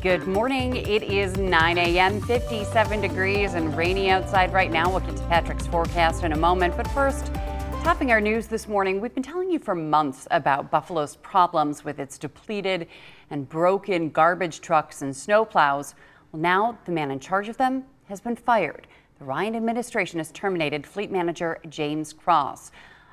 Good morning. It is 9 a.m., 57 degrees and rainy outside right now. We'll get to Patrick's forecast in a moment. But first, topping our news this morning, we've been telling you for months about Buffalo's problems with its depleted and broken garbage trucks and snowplows. Well, now the man in charge of them has been fired. The Ryan administration has terminated Fleet Manager James Cross,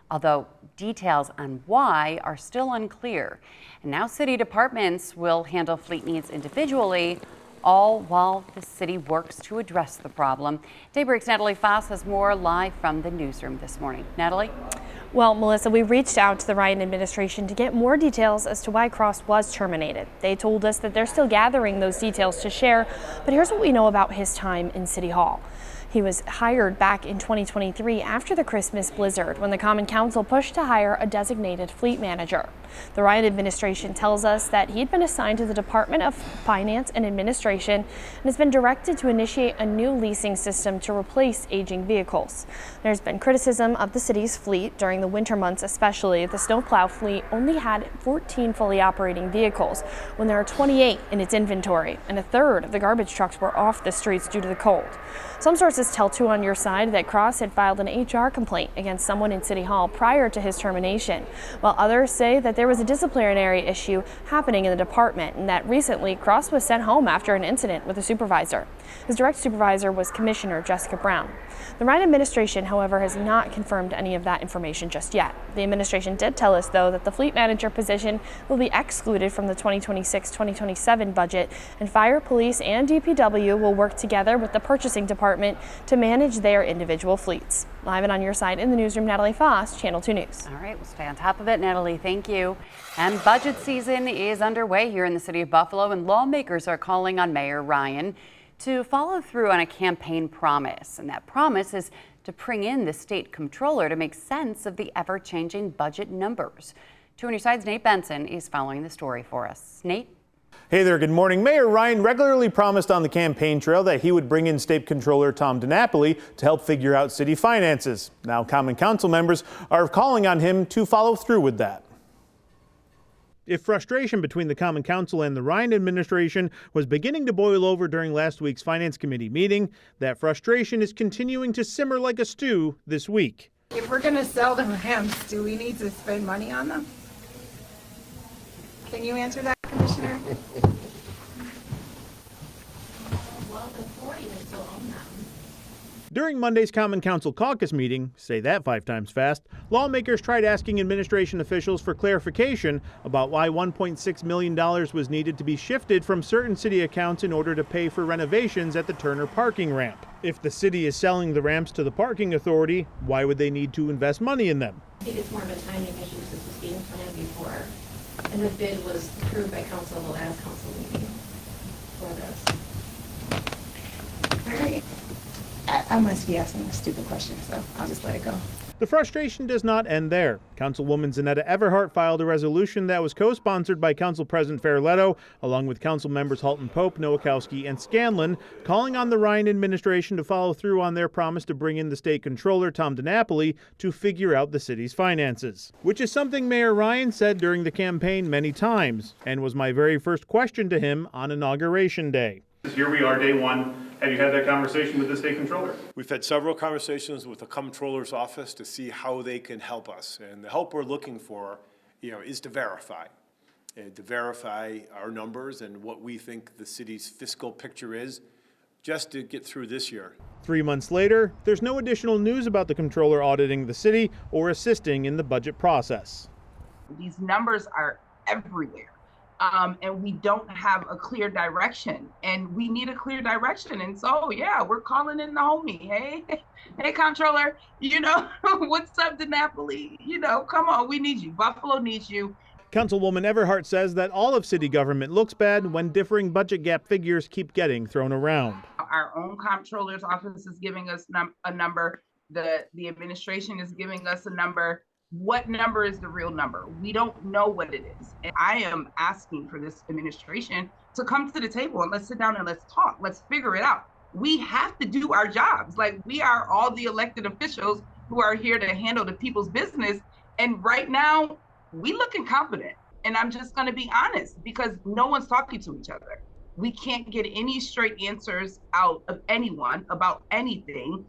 although details on why are still unclear. And now city departments will handle fleet needs individually, all while the city works to address the problem. Daybreak's Natalie Foss has more live from the newsroom this morning. Natalie? Well, Melissa, we reached out to the Ryan administration to get more details as to why Cross was terminated. They told us that they're still gathering those details to share, but here's what we know about his time in City Hall. He was hired back in 2023 after the Christmas blizzard when the Common Council pushed to hire a designated fleet manager. The Ryan administration tells us that he'd been assigned to the Department of Finance and Administration and has been directed to initiate a new leasing system to replace aging vehicles. There's been criticism of the city's fleet during the winter months, especially. The snowplow fleet only had 14 fully operating vehicles when there are 28 in its inventory, and a third of the garbage trucks were off the streets due to the cold. Some sources tell Two on Your Side that Cross had filed an HR complaint against someone in City Hall prior to his termination, while others say that there was a disciplinary issue happening in the department and that recently Cross was sent home after an incident with a supervisor. His direct supervisor was Commissioner Jessica Brown. The Ryan administration, however, has not confirmed any of that information just yet. The administration did tell us, though, that the fleet manager position will be excluded from the 2026-2027 budget, and fire, police, and DPW will work together with the purchasing department to manage their individual fleets. Live and on your side in the newsroom, Natalie Foss, Channel 2 News. All right, we'll stay on top of it, Natalie. Thank you. And budget season is underway here in the city of Buffalo, and lawmakers are calling on Mayor Ryan to follow through on a campaign promise. And that promise is to bring in the state comptroller to make sense of the ever-changing budget numbers. Two on Your Side's Nate Benson is following the story for us. Nate? Hey there, good morning. Mayor Ryan regularly promised on the campaign trail that he would bring in State Comptroller Tom DiNapoli to help figure out city finances. Now, Common Council members are calling on him to follow through with that. If frustration between the Common Council and the Ryan administration was beginning to boil over during last week's Finance Committee meeting, that frustration is continuing to simmer like a stew this week. If we're going to sell the Rams, do we need to spend money on them? Can you answer that, Commissioner? Well, the authority is still on them. During Monday's Common Council caucus meeting, say that 5 times fast, lawmakers tried asking administration officials for clarification about why $1.6 million was needed to be shifted from certain city accounts in order to pay for renovations at the Turner parking ramp. If the city is selling the ramps to the parking authority, why would they need to invest money in them? I think it's more of a timing issue since it was being planned before. And the bid was approved by council at the last council meeting for this. All right. I must be asking a stupid question, so I'll just let it go. The frustration does not end there. Councilwoman Zanetta Everhart filed a resolution that was co-sponsored by Council President Farrelletto, along with Council members Halton Pope, Nowakowski, and Scanlon, calling on the Ryan administration to follow through on their promise to bring in the state comptroller, Tom DiNapoli, to figure out the city's finances. Which is something Mayor Ryan said during the campaign many times, and was my very first question to him on Inauguration Day. Here we are, day one. Have you had that conversation with the state comptroller? We've had several conversations with the comptroller's office to see how they can help us. And the help we're looking for, is to verify our numbers and what we think the city's fiscal picture is, just to get through this year. 3 months later, there's no additional news about the comptroller auditing the city or assisting in the budget process. These numbers are everywhere. And we don't have a clear direction, and we need a clear direction. And so, yeah, we're calling in the homie. Hey, comptroller, what's up, DiNapoli? Come on, we need you. Buffalo needs you. Councilwoman Everhart says that all of city government looks bad when differing budget gap figures keep getting thrown around. Our own comptroller's office is giving us a number. The administration is giving us a number. What number is the real number? We don't know what it is. And I am asking for this administration to come to the table and let's sit down and let's talk. Let's figure it out. We have to do our jobs. Like, we are all the elected officials who are here to handle the people's business. And right now, we look incompetent. And I'm just going to be honest, because no one's talking to each other. We can't get any straight answers out of anyone about anything.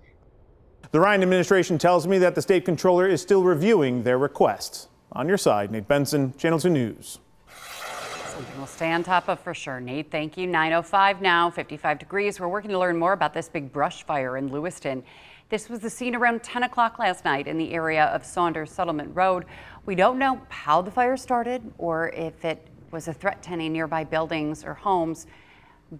The Ryan administration tells me that the state controller is still reviewing their requests. On your side, Nate Benson, Channel 2 News. Something we'll stay on top of for sure. Nate, thank you. 9:05 now, 55 degrees. We're working to learn more about this big brush fire in Lewiston. This was the scene around 10 o'clock last night in the area of Saunders Settlement Road. We don't know how the fire started or if it was a threat to any nearby buildings or homes,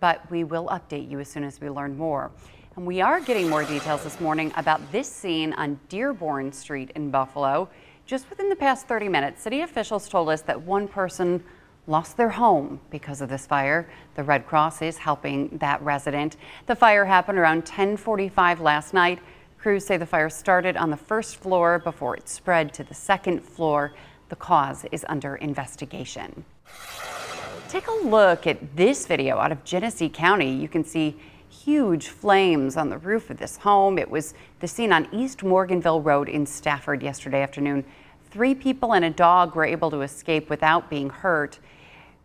but we will update you as soon as we learn more. And we are getting more details this morning about this scene on Dearborn Street in Buffalo. Just within the past 30 minutes, city officials told us that one person lost their home because of this fire. The Red Cross is helping that resident. The fire happened around 10:45 last night. Crews say the fire started on the first floor before it spread to the second floor. The cause is under investigation. Take a look at this video out of Genesee County. You can see huge flames on the roof of this home. It was the scene on East Morganville Road in Stafford yesterday afternoon. 3 people and a dog were able to escape without being hurt.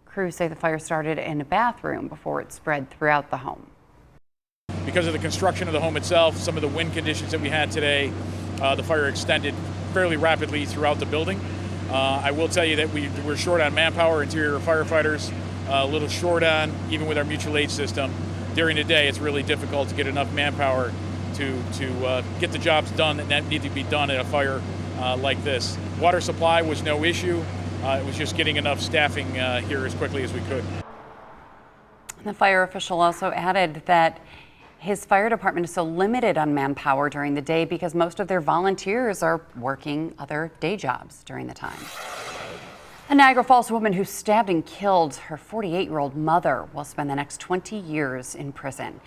Crews say the fire started in a bathroom before it spread throughout the home. Because of the construction of the home itself, some of the wind conditions that we had today, the fire extended fairly rapidly throughout the building. I will tell you that we're short on manpower, interior firefighters, a little short on, even with our mutual aid system. During the day, it's really difficult to get enough manpower to get the jobs done that need to be done at a fire like this. Water supply was no issue. It was just getting enough staffing here as quickly as we could. The fire official also added that his fire department is so limited on manpower during the day because most of their volunteers are working other day jobs during the time. A Niagara Falls woman who stabbed and killed her 48-year-old mother will spend the next 20 years in prison.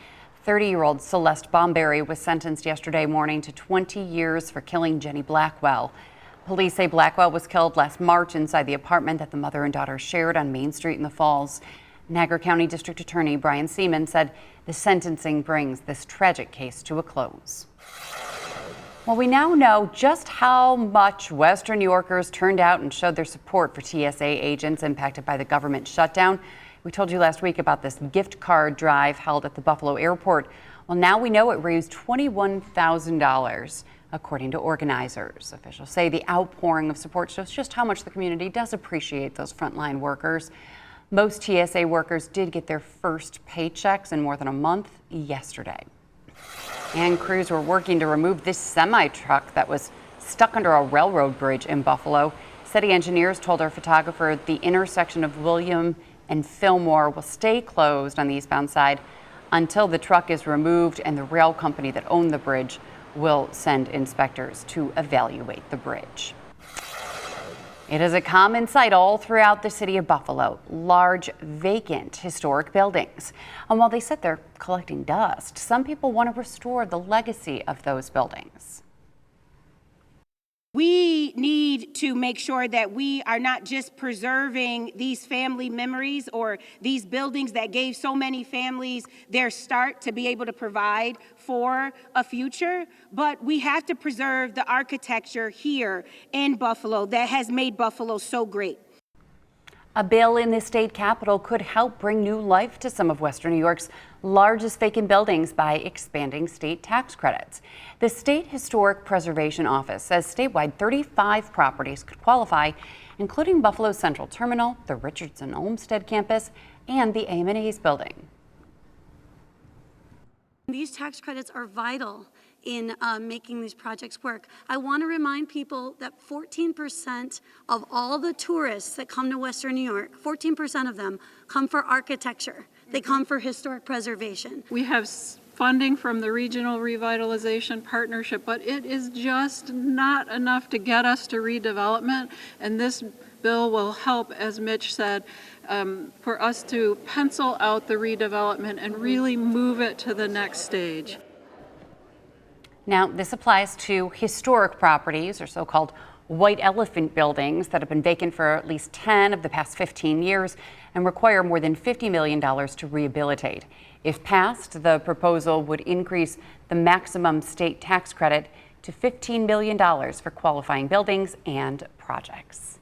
30-year-old Celeste Bomberry was sentenced yesterday morning to 20 years for killing Jenny Blackwell. Police say Blackwell was killed last March inside the apartment that the mother and daughter shared on Main Street in the Falls. Niagara County District Attorney Brian Seaman said the sentencing brings this tragic case to a close. Well, we now know just how much Western New Yorkers turned out and showed their support for TSA agents impacted by the government shutdown. We told you last week about this gift card drive held at the Buffalo airport. Well, now we know it raised $21,000, according to organizers. Officials say the outpouring of support shows just how much the community does appreciate those frontline workers. Most TSA workers did get their first paychecks in more than a month yesterday. And crews were working to remove this semi-truck that was stuck under a railroad bridge in Buffalo. City engineers told our photographer the intersection of William and Fillmore will stay closed on the eastbound side until the truck is removed and the rail company that owned the bridge will send inspectors to evaluate the bridge. It is a common sight all throughout the city of Buffalo, large, vacant, historic buildings. And while they sit there collecting dust, some people want to restore the legacy of those buildings. We need to make sure that we are not just preserving these family memories or these buildings that gave so many families their start to be able to provide for a future, but we have to preserve the architecture here in Buffalo that has made Buffalo so great. A bill in the state capitol could help bring new life to some of Western New York's largest vacant buildings by expanding state tax credits. The State Historic Preservation Office says statewide 35 properties could qualify, including Buffalo Central Terminal, the Richardson Olmsted campus, and the AM&E's building. These tax credits are vital in making these projects work. I want to remind people that 14% of all the tourists that come to Western New York, 14% of them come for architecture. They come for historic preservation. We have funding from the Regional Revitalization Partnership, but it is just not enough to get us to redevelopment, and this bill will help, as Mitch said, for us to pencil out the redevelopment and really move it to the next stage. Now, this applies to historic properties, or so-called white elephant buildings that have been vacant for at least 10 of the past 15 years and require more than $50 million to rehabilitate. If passed, the proposal would increase the maximum state tax credit to $15 million for qualifying buildings and projects.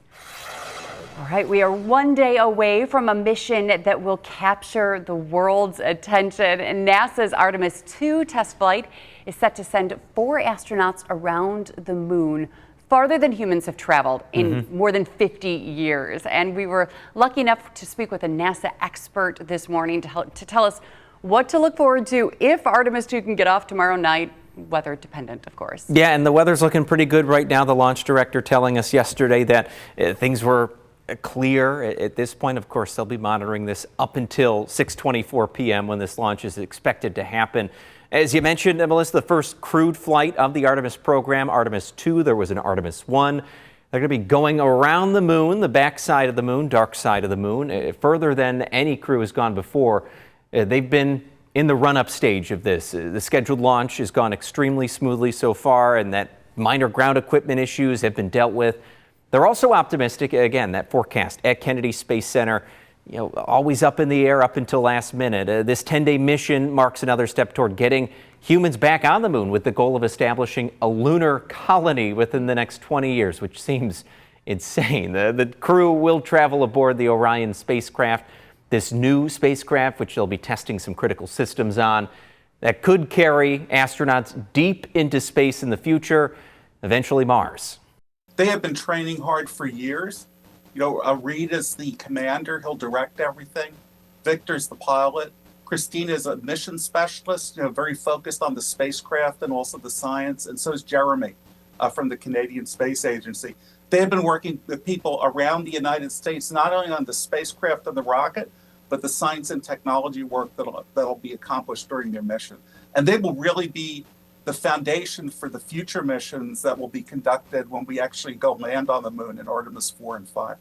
All right, we are one day away from a mission that will capture the world's attention. And NASA's Artemis II test flight is set to send 4 astronauts around the moon, farther than humans have traveled in more than 50 years. And we were lucky enough to speak with a NASA expert this morning to tell us what to look forward to if Artemis II can get off tomorrow night. Weather dependent, of course. Yeah, and the weather's looking pretty good right now. The launch director telling us yesterday that things were clear at this point. Of course, they'll be monitoring this up until 6:24 p.m. when this launch is expected to happen. As you mentioned, Melissa, the first crewed flight of the Artemis program, Artemis II, there was an Artemis I. They're going to be going around the moon, the back side of the moon, dark side of the moon, further than any crew has gone before. They've been in the run-up stage of this. The scheduled launch has gone extremely smoothly so far, and that minor ground equipment issues have been dealt with. They're also optimistic, again, that forecast at Kennedy Space Center, always up in the air up until last minute. This 10-day mission marks another step toward getting humans back on the moon with the goal of establishing a lunar colony within the next 20 years, which seems insane. The crew will travel aboard the Orion spacecraft, this new spacecraft, which they'll be testing some critical systems on, that could carry astronauts deep into space in the future, eventually Mars. They have been training hard for years. Reed is the commander. He'll direct everything. Victor's the pilot. Christina is a mission specialist, very focused on the spacecraft and also the science. And so is Jeremy from the Canadian Space Agency. They have been working with people around the United States, not only on the spacecraft and the rocket, but the science and technology work that'll be accomplished during their mission. And they will really be the foundation for the future missions that will be conducted when we actually go land on the moon in Artemis 4 and 5.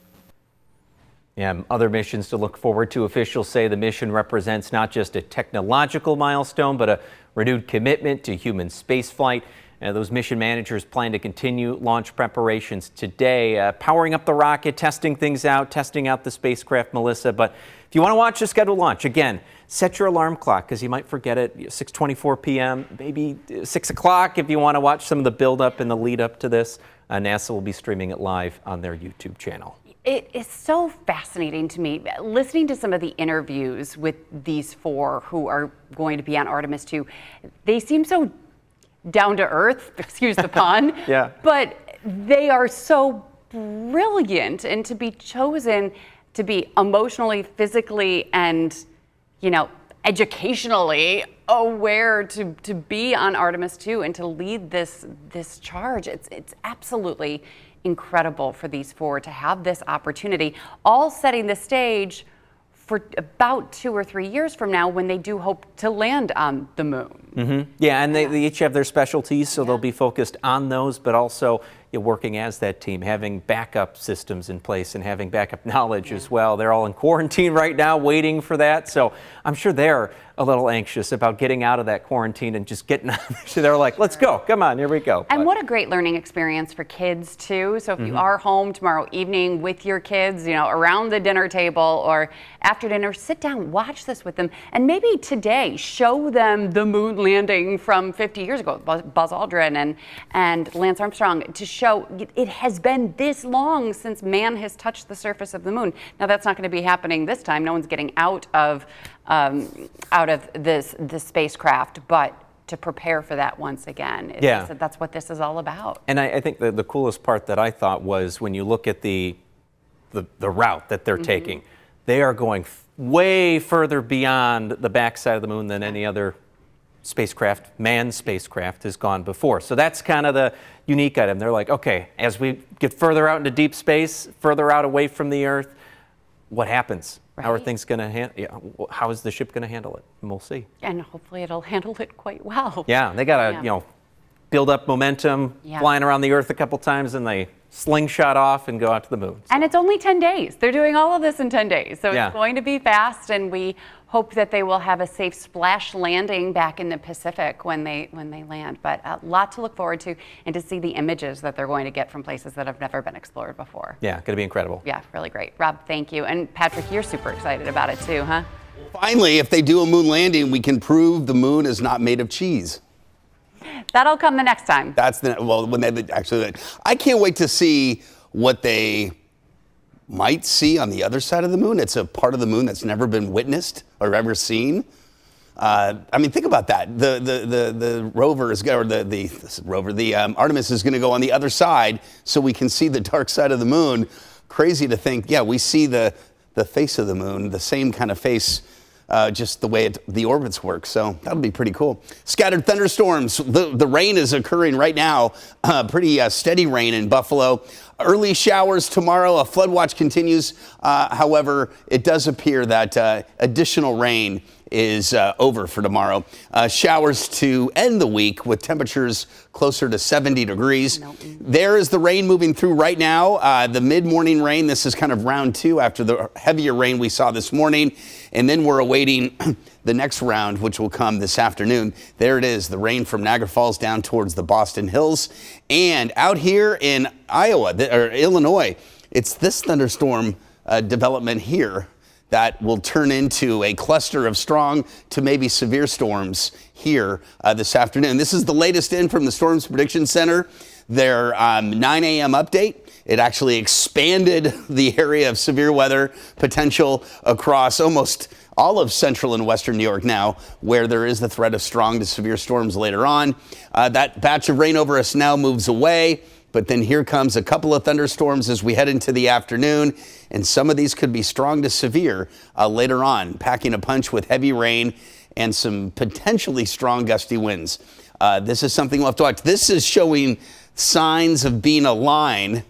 Yeah, other missions to look forward to. Officials say the mission represents not just a technological milestone, but a renewed commitment to human spaceflight. Those mission managers plan to continue launch preparations today, powering up the rocket, testing things out, testing out the spacecraft, Melissa. But if you want to watch the scheduled launch, again, set your alarm clock because you might forget it. 6:24 p.m., maybe 6 o'clock if you want to watch some of the build-up and the lead-up to this. NASA will be streaming it live on their YouTube channel. It is so fascinating to me, listening to some of the interviews with these 4 who are going to be on Artemis II. They seem so down to earth, excuse the pun, yeah. But they are so brilliant, and to be chosen to be emotionally, physically, and educationally aware to be on Artemis II and to lead this charge. It's absolutely incredible for these 4 to have this opportunity, all setting the stage for about 2 or 3 years from now when they do hope to land on the moon. Yeah, and they each have their specialties, so they'll be focused on those, but also working as that team, having backup systems in place and having backup knowledge as well. They're all in quarantine right now waiting for that, so I'm sure they're a little anxious about getting out of that quarantine and just getting out. So they're like, let's go, come on, here we go. And what a great learning experience for kids too. So if you are home tomorrow evening with your kids, around the dinner table or after dinner, sit down, watch this with them, and maybe today show them the moon landing from 50 years ago, Buzz Aldrin and Lance Armstrong, to show it has been this long since man has touched the surface of the moon. Now that's not going to be happening this time. No one's getting out of this spacecraft, but to prepare for that once again. That's what this is all about. And I think the coolest part that I thought was when you look at the route that they're taking, they are going way further beyond the backside of the moon than any other spacecraft, manned spacecraft, has gone before. So that's kind of the unique item. They're like, okay, as we get further out into deep space, further out away from the Earth, what happens? Right. How are things going to how is the ship going to handle it? And we'll see. And hopefully it'll handle it quite well. Yeah, they got to build up momentum, flying around the Earth a couple times, and they slingshot off and go out to the moon. And it's only 10 days. They're doing all of this in 10 days. So it's going to be fast, and we hope that they will have a safe splash landing back in the Pacific when they land. But a lot to look forward to, and to see the images that they're going to get from places that have never been explored before. Yeah, going to be incredible. Yeah, really great. Rob, thank you. And Patrick, you're super excited about it too, huh? Finally, if they do a moon landing, we can prove the moon is not made of cheese. That'll come the next time. That's when they actually. I can't wait to see what they might see on the other side of the moon. It's a part of the moon that's never been witnessed or ever seen. I mean, think about that. The rover is, or the Artemis is going to go on the other side, so we can see the dark side of the moon. Crazy to think, yeah, we see the face of the moon, the same kind of face, just the way the orbits work. So that'll be pretty cool. Scattered thunderstorms. The rain is occurring right now. Pretty steady rain in Buffalo. Early showers tomorrow. A flood watch continues. However, it does appear that additional rain is over for tomorrow. Showers to end the week with temperatures closer to 70 degrees. There is the rain moving through right now. The mid-morning rain. This is kind of round 2 after the heavier rain we saw this morning. And then we're awaiting the next round, which will come this afternoon. There it is, the rain from Niagara Falls down towards the Boston Hills. And out here in Iowa, or Illinois, it's this thunderstorm development here that will turn into a cluster of strong to maybe severe storms here this afternoon. This is the latest in from the Storms Prediction Center. Their 9 a.m. update. It actually expanded the area of severe weather potential across almost all of central and western New York now, where there is the threat of strong to severe storms later on. That batch of rain over us now moves away. But then here comes a couple of thunderstorms as we head into the afternoon, and some of these could be strong to severe later on, packing a punch with heavy rain and some potentially strong gusty winds. This is something we'll have to watch. This is showing signs of being a line.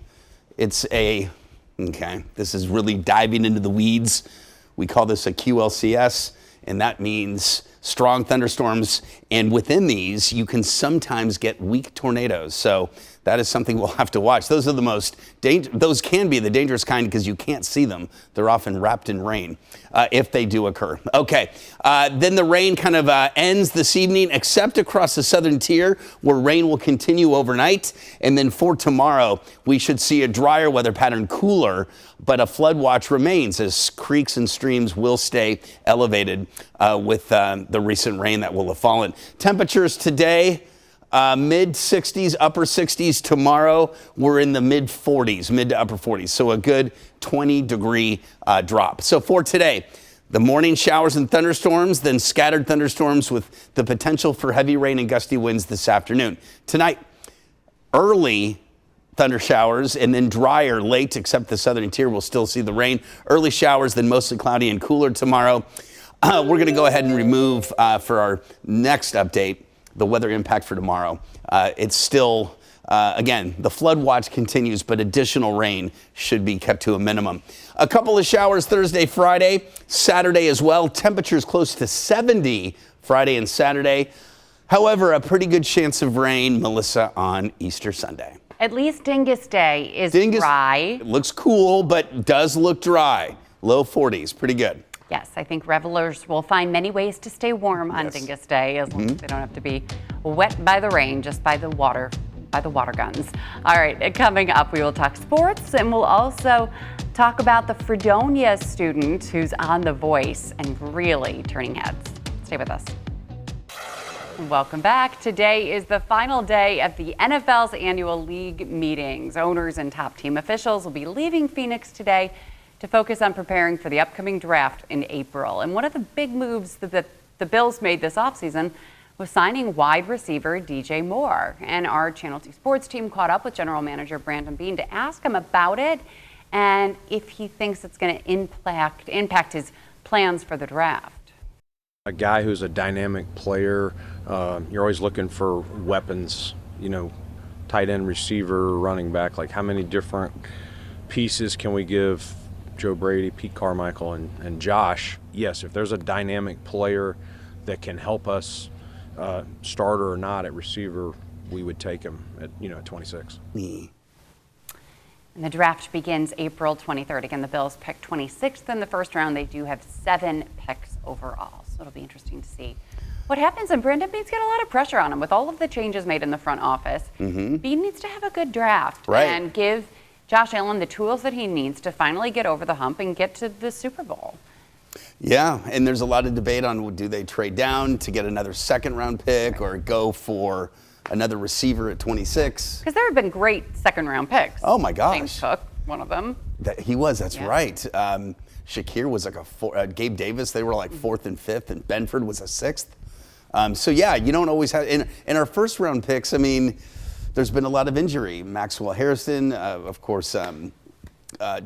This is really diving into the weeds. We call this a QLCS, and that means strong thunderstorms. And within these, you can sometimes get weak tornadoes. So that is something we'll have to watch. Those are the most those can be the dangerous kind because you can't see them. They're often wrapped in rain if they do occur. Okay, then the rain kind of ends this evening, except across the southern tier where rain will continue overnight. And then for tomorrow, we should see a drier weather pattern, cooler, but a flood watch remains as creeks and streams will stay elevated with the recent rain that will have fallen. Temperatures today, mid 60s, upper 60s. Tomorrow, we're in the mid 40s, mid to upper 40s. So a good 20-degree drop. So for today, the morning showers and thunderstorms, then scattered thunderstorms with the potential for heavy rain and gusty winds this afternoon. Tonight, early thunder showers and then drier late, except the southern tier will still see the rain. Early showers, then mostly cloudy and cooler tomorrow. We're going to go ahead and remove for our next update the weather impact for tomorrow. It's still, again, the flood watch continues, but additional rain should be kept to a minimum. A couple of showers Thursday, Friday, Saturday as well. Temperatures close to 70 Friday and Saturday. However, a pretty good chance of rain, Melissa, on Easter Sunday. At least Dingus Day is dry. It looks cool, but does look dry. Low 40s, pretty good. Yes, I think revelers will find many ways to stay warm on Dingus Day, as long as they don't have to be wet by the rain, just by the water guns. All right, coming up, we will talk sports, and we'll also talk about the Fredonia student who's on The Voice and really turning heads. Stay with us. Welcome back. Today is the final day of the NFL's annual league meetings. Owners and top team officials will be leaving Phoenix today to focus on preparing for the upcoming draft in April. And one of the big moves that the Bills made this offseason was signing wide receiver DJ Moore. And our Channel 2 sports team caught up with general manager Brandon Beane to ask him about it and if he thinks it's going to impact his plans for the draft. A guy who's a dynamic player, you're always looking for weapons, tight end, receiver, running back, like how many different pieces can we give Joe Brady, Pete Carmichael, and Josh? Yes, if there's a dynamic player that can help us, starter or not at receiver, we would take him at 26. And the draft begins April 23rd. Again, the Bills picked 26th in the first round. They do have 7 picks overall, so it'll be interesting to see what happens. And Brandon Beane's got a lot of pressure on him with all of the changes made in the front office. Beane needs to have a good draft and give Josh Allen the tools that he needs to finally get over the hump and get to the Super Bowl. Yeah, and there's a lot of debate on do they trade down to get another second-round pick or go for another receiver at 26. Because there have been great second-round picks. Oh, my gosh. James Cook. one of them. He was, that's Yeah. right. Shakir was like Gabe Davis, they were like 4th and 5th, and Benford was a 6th. So yeah, you don't always have, in our first round picks, I mean, there's been a lot of injury. Maxwell Harrison, of course,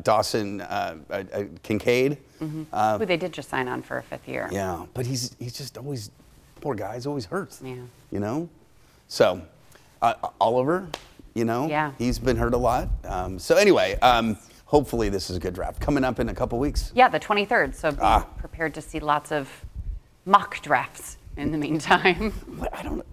Dawson Kincaid. Who they did just sign on for a 5th year. Yeah, but he's just always, poor guy, he's always hurt. Yeah. You know? So, Oliver, you know, Yeah. he's been hurt a lot. So anyway, hopefully this is a good draft. Coming up in a couple weeks. Yeah, the 23rd. So be prepared to see lots of mock drafts in the meantime. I don't know.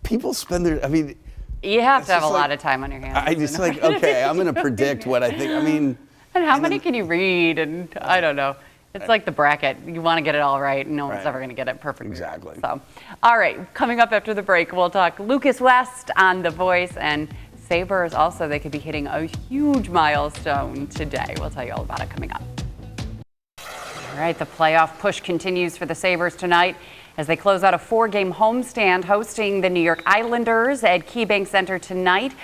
People spend their, I mean. You have it's to have a just lot of time on your hands. I just like, okay, I'm going to predict what I think. I mean. And how many can you read? And I don't know. It's like the bracket. You want to get it all right, and no one's ever going to get it perfectly. Exactly. So, all right, coming up after the break, we'll talk Lucas West on The Voice, and Sabres also. They could be hitting a huge milestone today. We'll tell you all about it coming up. All right, the playoff push continues for the Sabres tonight as they close out a 4-game homestand hosting the New York Islanders at KeyBank Center tonight.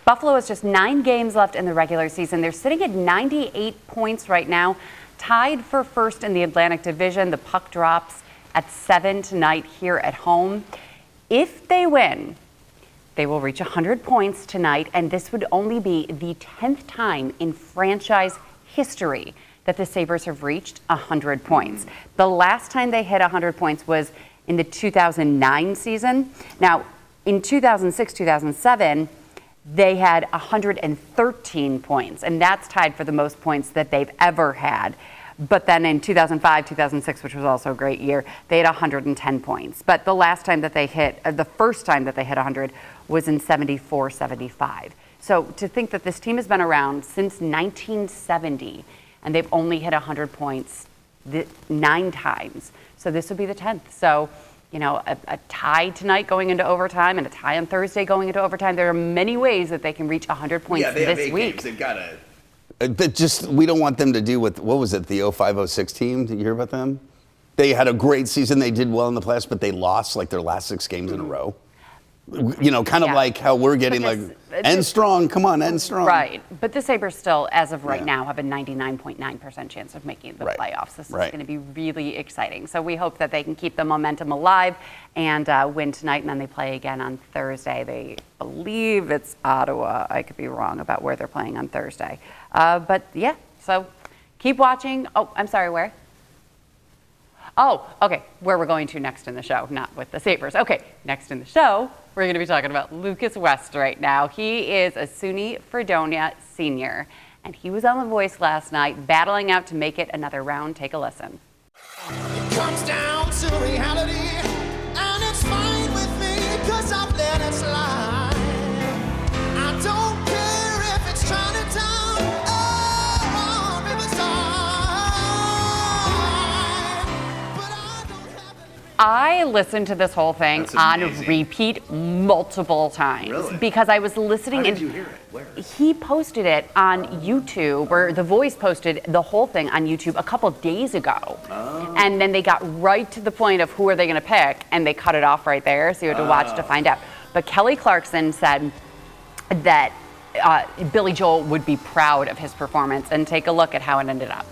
Buffalo has just 9 games left in the regular season. They're sitting at 98 points right now, tied for first in the Atlantic Division. The puck drops at 7 tonight here at home. If they win, they will reach 100 points tonight, and this would only be the 10th time in franchise history that the Sabres have reached 100 points. The last time they hit 100 points was in the 2009 season. Now, in 2006-2007, they had 113 points, and that's tied for the most points that they've ever had. But then in 2005-2006, which was also a great year, they had 110 points. But the last time that they hit, the first time that they hit 100 was in 74-75. So to think that this team has been around since 1970, and they've only hit 100 points 9 times. So this would be the 10th. So, you know, a tie tonight going into overtime and a tie on Thursday going into overtime. There are many ways that they can reach 100 points Yeah, they have this 8 week. games. They've got to. But just, we don't want them to do with, what was it, the 05-06 team? Did you hear about them? They had a great season. They did well in the playoffs, but they lost like their last 6 games in a row. You know, kind of like how we're getting end strong. Come on, end strong. Right. But the Sabres still, as of right now, have a 99.9% chance of making the playoffs. This is going to be really exciting. So we hope that they can keep the momentum alive and win tonight, and then they play again on Thursday. They believe it's Ottawa. I could be wrong about where they're playing on Thursday. But yeah, so keep watching. Oh, I'm sorry, where? Oh, okay, where we're going to next in the show, not with the Sabres. Okay, next in the show, we're going to be talking about Lucas West right now. He is a SUNY Fredonia senior, and he was on The Voice last night, battling out to make it another round. Take a listen. It comes down to reality, and it's fine with me, because I've let it slide. I don't care if it's Chinatown or Riverside. I listened to this whole thing on repeat multiple times. Really? Because I was listening. How did and you hear it? Where? He posted it on YouTube, or The Voice posted the whole thing on YouTube a couple days ago. Oh. And then they got right to the point of who are they going to pick, and they cut it off right there, so you had to watch to find out. But Kelly Clarkson said that Billy Joel would be proud of his performance, and take a look at how it ended up.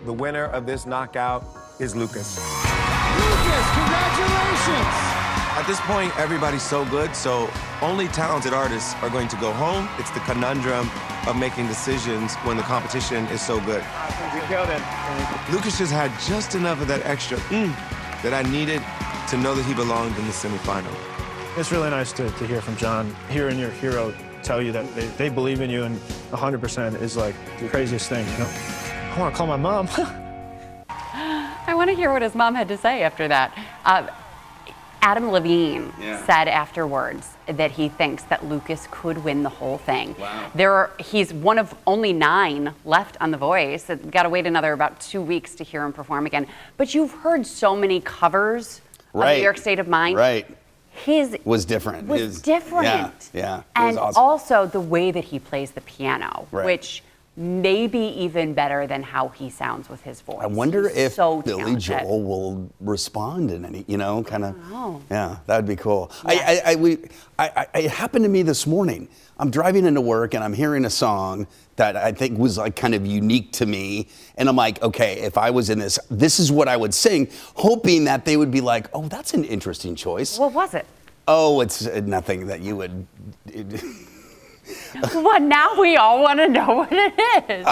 The winner of this knockout is Lucas. Lucas, congratulations! At this point, everybody's so good, so only talented artists are going to go home. It's the conundrum of making decisions when the competition is so good. You killed it. Lucas just had just enough of that extra that I needed to know that he belonged in the semifinal. It's really nice to hear from John, hearing your hero tell you that they believe in you, and 100% is like the craziest thing, you know? I want to call my mom. I want to hear what his mom had to say after that. Adam Levine said afterwards that he thinks that Lucas could win the whole thing. Wow. He's one of only 9 left on The Voice. Got to wait another about 2 weeks to hear him perform again. But you've heard so many covers of New York State of Mind. Right. His was different. Was different. Yeah. It and was awesome. also the way that he plays the piano, which maybe even better than how he sounds with his voice. I wonder if so Billy talented. Joel will respond in any, kind of. Oh. Yeah, that'd be cool. Yeah. It happened to me this morning. I'm driving into work and I'm hearing a song that I think was like kind of unique to me. And I'm like, okay, if I was in this is what I would sing, hoping that they would be like, oh, that's an interesting choice. What was it? Oh, it's nothing that you would. Well, now we all want to know what it is.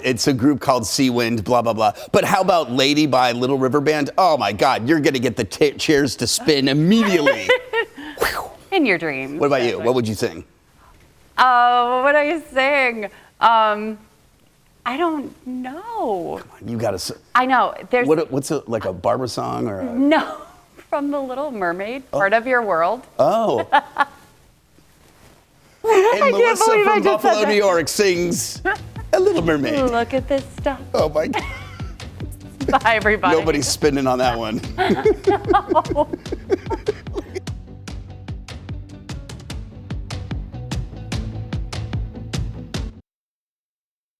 It's a group called Sea Wind, blah, blah, blah. But how about Lady by Little River Band? Oh my God, you're going to get the chairs to spin immediately. In your dreams. What about you? What would you sing? What would I sing? I don't know. Come on, you got to. I know. There's What's like a Barbara song or? No, from The Little Mermaid, Part of Your World. Oh. And Melissa from Buffalo, New York sings A Little Mermaid. Look at this stuff. Oh my God. Bye, everybody. Nobody's spinning on that one. No.